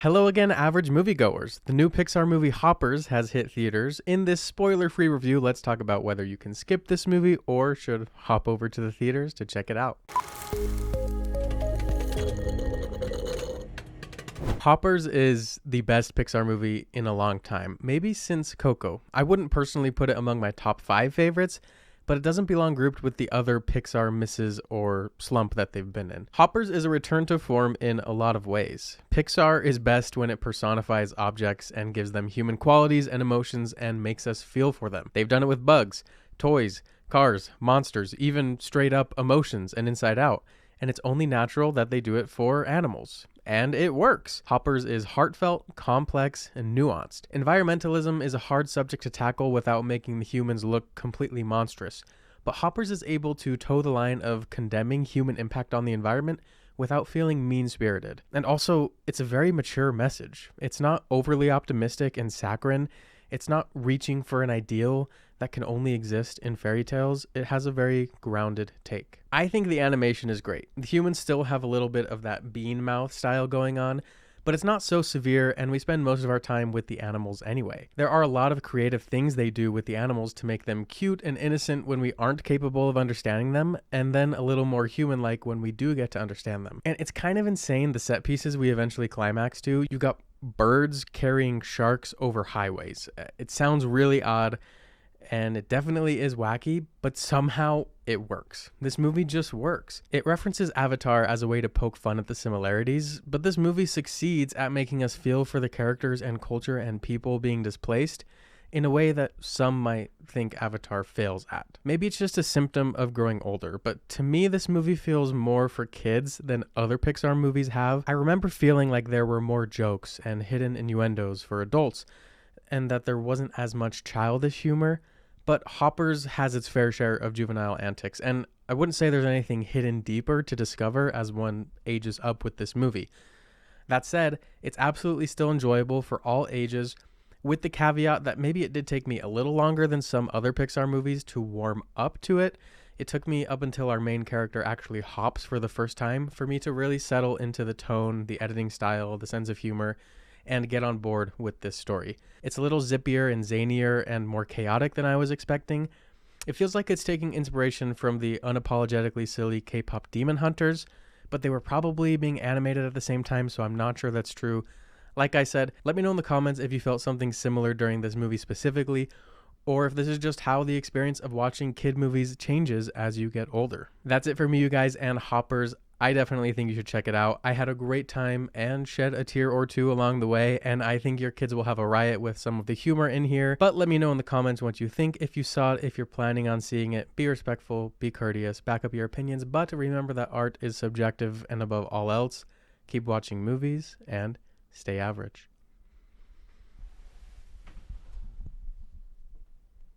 Hello again, average moviegoers. The new Pixar movie Hoppers has hit theaters. In this spoiler-free review, let's talk about whether you can skip this movie or should hop over to the theaters to check it out. Hoppers is the best Pixar movie in a long time, maybe since Coco. I wouldn't personally put it among my top 5 favorites, but it doesn't belong grouped with the other Pixar misses or slump that they've been in. Hoppers is a return to form in a lot of ways. Pixar is best when it personifies objects and gives them human qualities and emotions and makes us feel for them. They've done it with bugs, toys, cars, monsters, even straight up emotions and Inside Out. And it's only natural that they do it for animals. And it works. Hoppers is heartfelt, complex, and nuanced. Environmentalism is a hard subject to tackle without making the humans look completely monstrous. But Hoppers is able to toe the line of condemning human impact on the environment without feeling mean-spirited. And also, it's a very mature message. It's not overly optimistic and saccharine. It's not reaching for an ideal that can only exist in fairy tales. It has a very grounded take. I think the animation is great. The humans still have a little bit of that bean mouth style going on, but it's not so severe, and we spend most of our time with the animals anyway. There are a lot of creative things they do with the animals to make them cute and innocent when we aren't capable of understanding them, and then a little more human-like when we do get to understand them. And it's kind of insane the set pieces we eventually climax to. You got birds carrying sharks over highways. It sounds really odd, and it definitely is wacky, but somehow it works. This movie just works. It references Avatar as a way to poke fun at the similarities, but this movie succeeds at making us feel for the characters and culture and people being displaced in a way that some might think Avatar fails at. Maybe it's just a symptom of growing older, but to me this movie feels more for kids than other Pixar movies have. I remember feeling like there were more jokes and hidden innuendos for adults, and that there wasn't as much childish humor. But Hoppers has its fair share of juvenile antics, and I wouldn't say there's anything hidden deeper to discover as one ages up with this movie. That said, it's absolutely still enjoyable for all ages, with the caveat that maybe it did take me a little longer than some other Pixar movies to warm up to it. It took me up until our main character actually hops for the first time for me to really settle into the tone, the editing style, the sense of humor, and get on board with this story. It's a little zippier and zanier and more chaotic than I was expecting. It feels like it's taking inspiration from the unapologetically silly K-pop Demon Hunters, but they were probably being animated at the same time, so I'm not sure that's true. Like I said, let me know in the comments if you felt something similar during this movie specifically, or if this is just how the experience of watching kid movies changes as you get older. That's it for me, you guys, and Hoppers. I definitely think you should check it out. I had a great time and shed a tear or two along the way, and I think your kids will have a riot with some of the humor in here. But let me know in the comments what you think. If you saw it, if you're planning on seeing it, be respectful, be courteous, back up your opinions, but remember that art is subjective, and above all else, keep watching movies and stay average.